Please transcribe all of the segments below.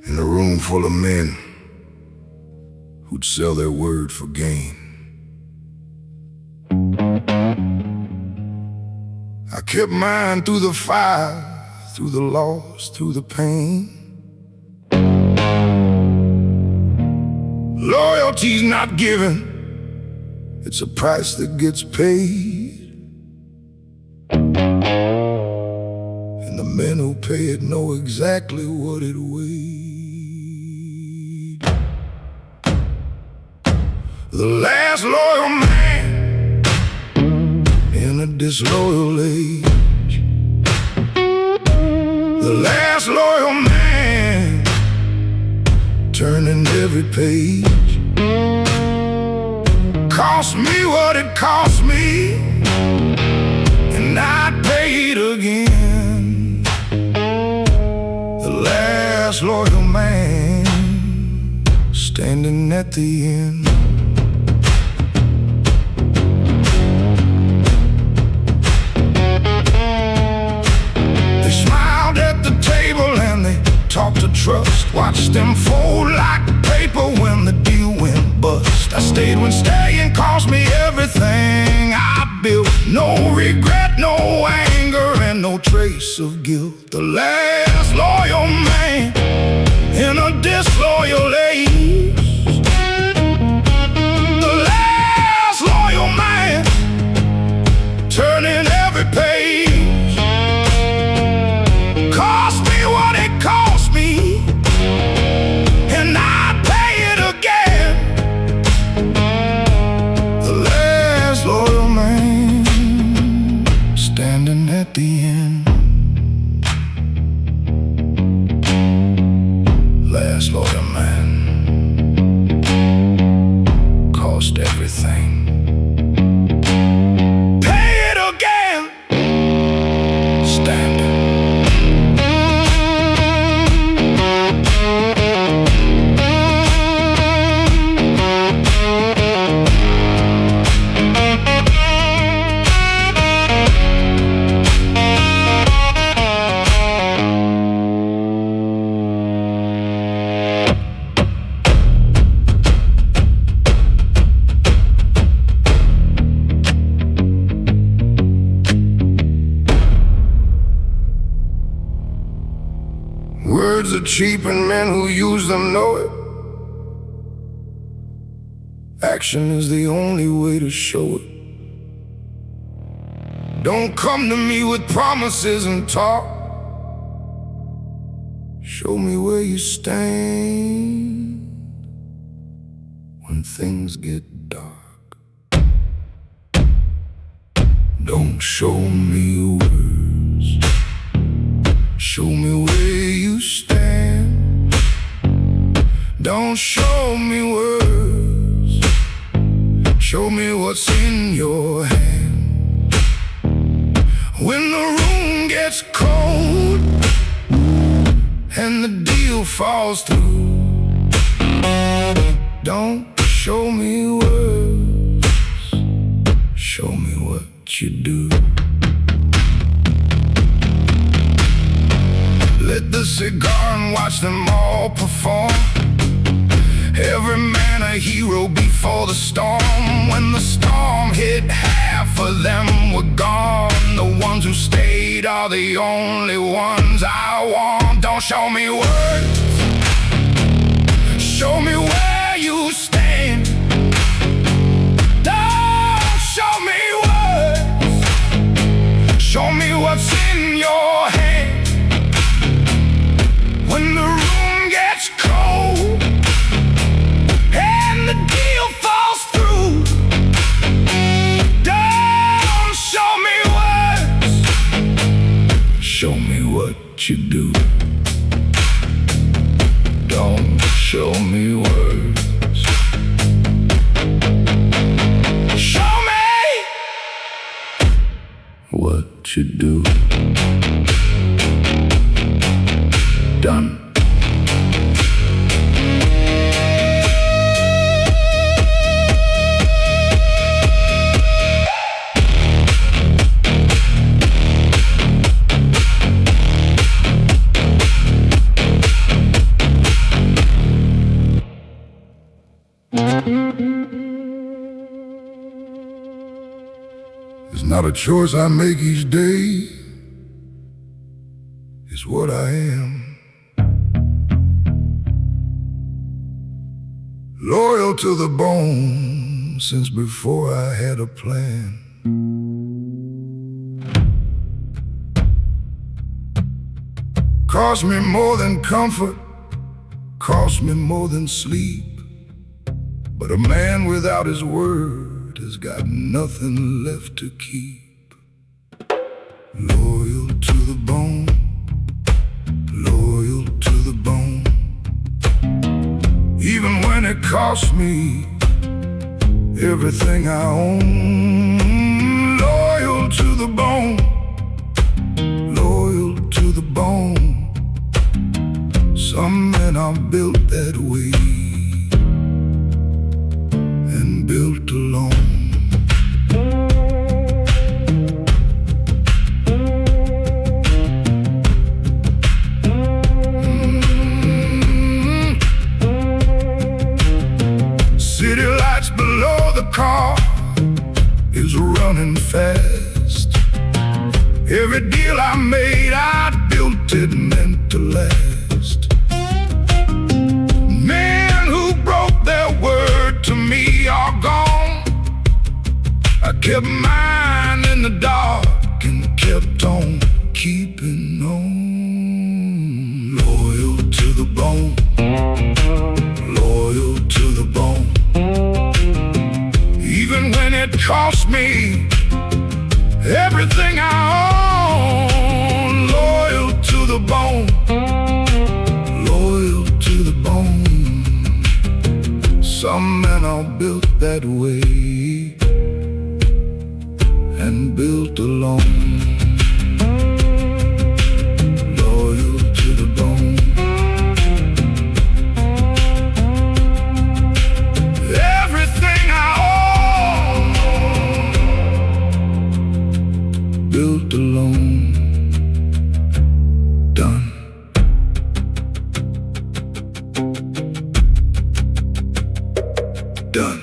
in a room full of men who'd sell their word for gain. I kept mine through the fire, through the loss, through the pain. Loyalty's not given, it's a price that gets paid. And the men who pay it know exactly what it weighed. The last loyal man in a disloyal age. The last loyal man turning every page. Cost me what it cost me, and I'd pay it again. The last loyal man standing at the end. They smiled at the table and they talked to trust. Watched them fold like paper when the deal went bust. I stayed when staying cost me everything I built. No regret, no anger, and no trace of guilt. The last loyal man in a disloyal age. The last loyal man turning every page. Cost me what it cost me, and I'd pay it again. The last loyal man standing at the end. Last loyal man cost everything. Pay it again. Standing. Words are cheap and men who use them know it. Action is the only way to show it. Don't come to me with promises and talk. Show me where you stand when things get dark. Don't show me words. Show me where you stand. Don't show me words. Show me what's in your hand. When the room gets cold and the deal falls through, don't show me words. Show me what you do. Lit the cigar and watch them all perform. Every man a hero before the storm. When the storm hit, half of them were gone. The ones who stayed are the only ones I want. Don't show me words. Show me where you stand. Don't show me words. Show me what's in your hand. When the room gets cold and the deal falls through, don't show me words. Show me what you do. Don't show me words. Show me what you do. Done. not a choice I make each day. It's what I am. Loyal to the bone since before I had a plan. Cost me more than comfort, cost me more than sleep. But a man without his word has got nothing left to keep. Loyal to the bone, loyal to the bone. Even when it costs me everything I own. Loyal to the bone, loyal to the bone. Some men are built that way and built alone. City lights below the car is running fast. Every deal I made, I built it meant to last. Men who broke their word to me are gone. I kept mine in the dark and kept on keeping on. Loyal to the bone, loyal to the bone. Even when it cost me everything I own. Loyal to the bone, loyal to the bone. Some men are built that way and built alone. Loyal to the bone. Everything I own, built alone. Done. Done.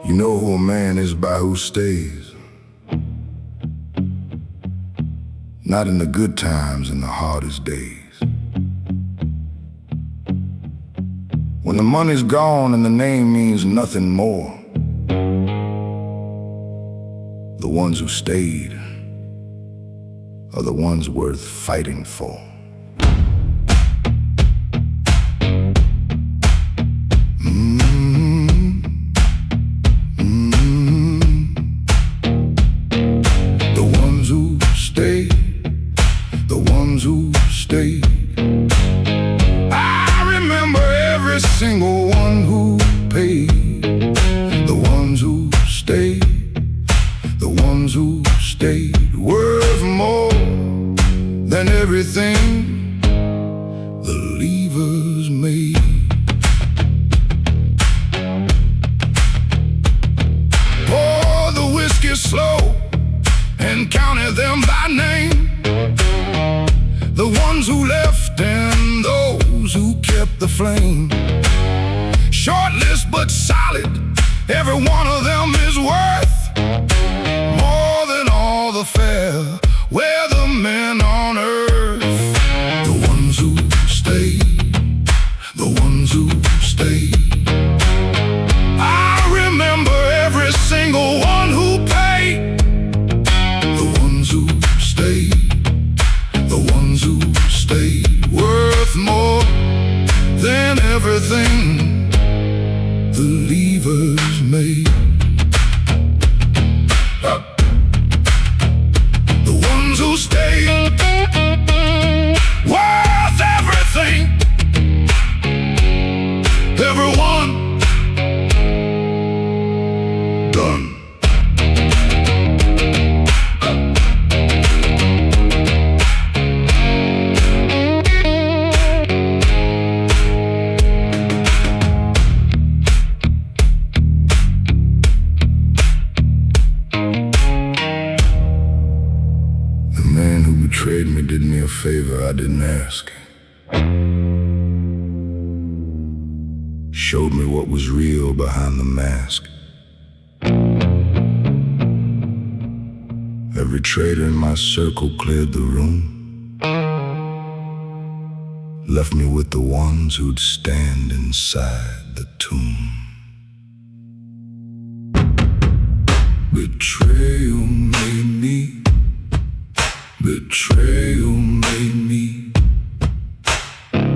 You know who a man is by who stays. Not in the good times, in the hardest days. When the money's gone and the name means nothing more, the ones who stayed are the ones worth fighting for. The ones who stayed, the ones who stayed. I remember every single one who paid. The ones who stayed, the ones who stayed, worth more than everything the leavers made. Pour the whiskey slow and counted them by name. The ones who left and those who kept the flame. Short list but solid, every one of them is worth more than all the fair weathermen on earth. The ones who stayed, the ones who stayed. I remember every single one who paid. The ones who stayed, the ones who stayed, worth more than everything the leavers made. The ones who stayed, worth everything, everyone. Done. betrayed me did me a favor I didn't ask. Showed me what was real behind the mask. Every traitor in my circle cleared the room, left me with the ones who'd stand inside the tomb. Betrayal made me, betrayal made me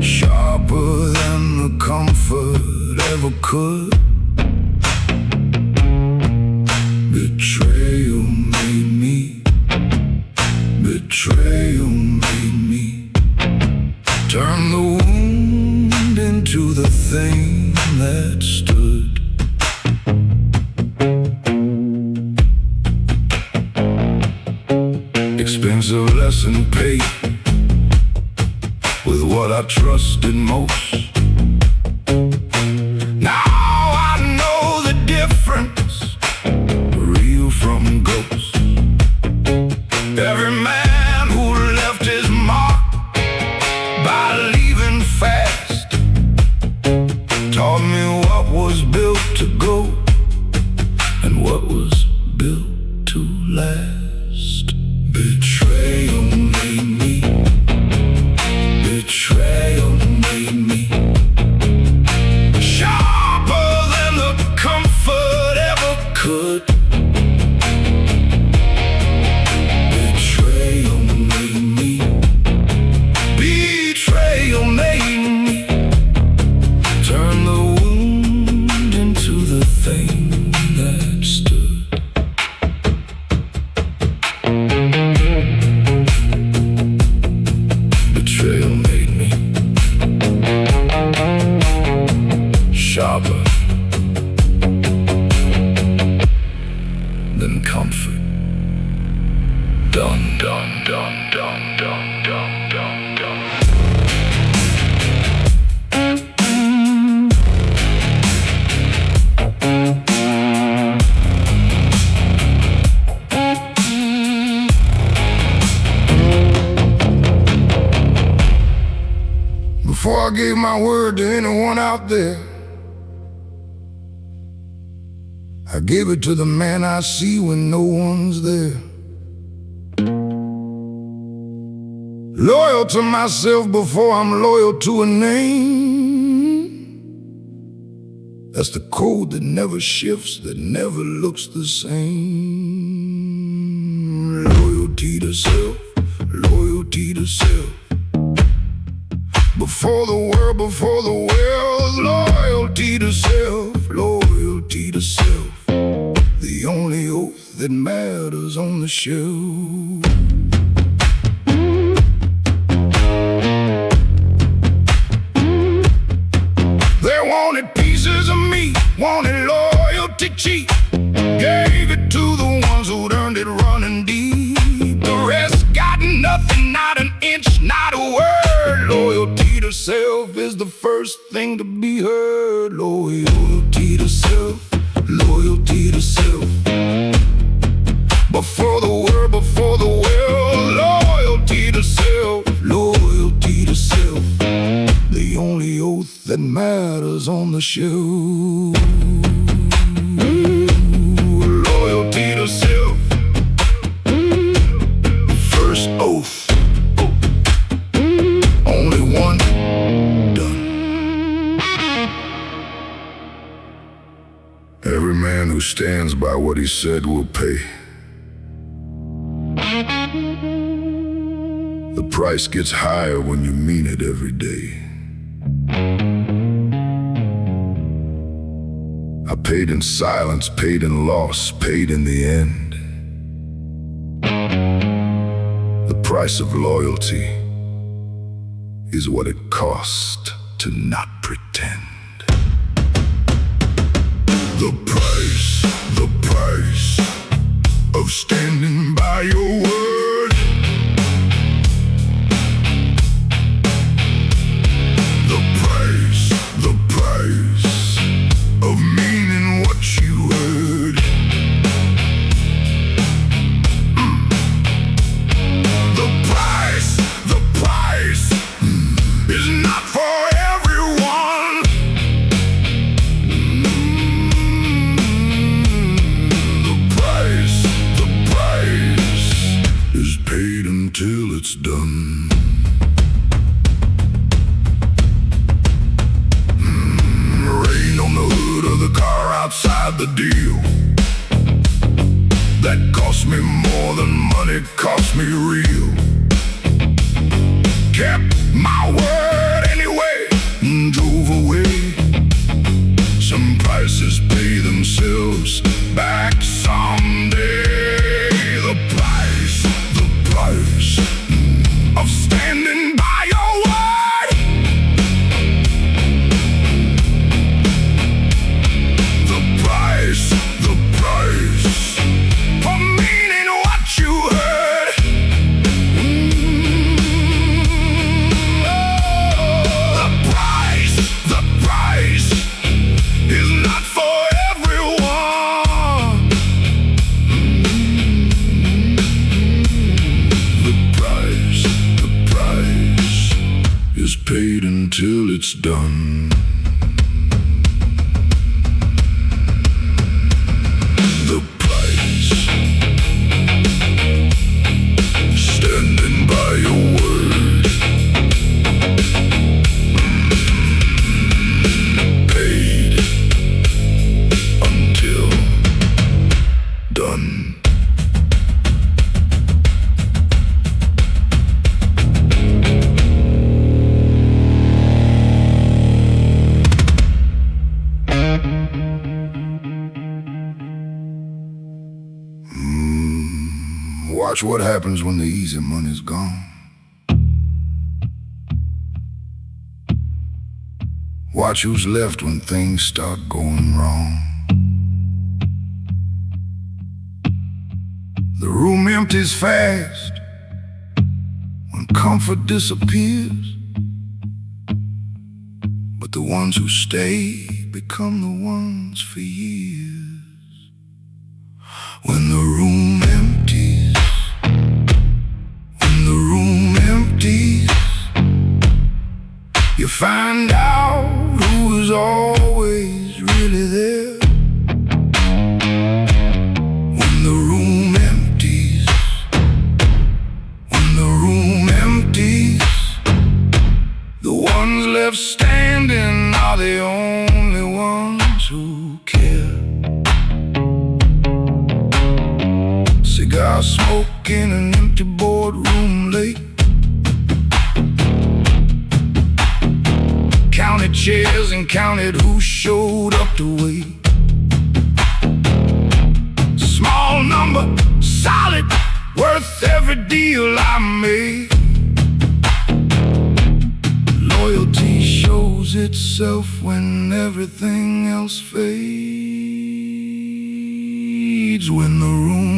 sharper than the comfort ever could. Betrayal made me, betrayal made me turn the wound into the thing that stood. Expensive lesson paid with what I trusted most. Now I know the difference, real from ghost. Every man who left his mark by leaving fast taught me what was built to go and what was built to last. Betrayal made me, betrayal made me sharper than the comfort ever could. Betrayal made me, betrayal made me turn the wound into the thing that stood. Betrayal made me sharper than comfort. Dun, dun, dun, dun, dun, dun, dun, dun. Before I gave my word to anyone out there, I gave it to the man I see when no one's there. Loyal to myself before I'm loyal to a name. That's the code that never shifts, that never looks the same. Loyalty to self, loyalty to self. Before the world, before the world, loyalty to self, loyalty to self. The only oath that matters on the shelf. They wanted pieces of me, wanted loyalty cheap. Gave it to the ones who'd earned it running deep. The rest got nothing, not an inch, not a word. Loyalty to self is the first thing to be heard. Loyalty to self, loyalty to self. Before the world, before the world, loyalty to self, loyalty to self. The only oath that matters on the shelf. Loyalty to self. First oath. Only one. Done. Every man who stands by what he said will pay. The price gets higher when you mean it every day. I paid in silence, paid in loss, paid in the end. The price of loyalty is what it costs to not pretend. The price of standing by your word. The price of meaning what you heard. The price done. Rain on the hood of the car outside the deal. That cost me more than money cost me real. Kept my word anyway and drove away. Some prices pay themselves back someday. The price of standing by your word. The price for meaning what you heard. The price is not for everyone. The price is paid until it's done. The price, standing by your word. Paid until done. Watch what happens when the easy money's gone. Watch who's left when things start going wrong. The room empties fast when comfort disappears, but the ones who stay become the ones for years. When the room empties, you find out who is always really there. When the room empties, the ones left standing are the only ones who care. Cigar smoke in an empty boardroom late. Counted chairs and counted who showed up to wait. Small number, solid, worth every deal I made. Loyalty shows itself when everything else fades. When the room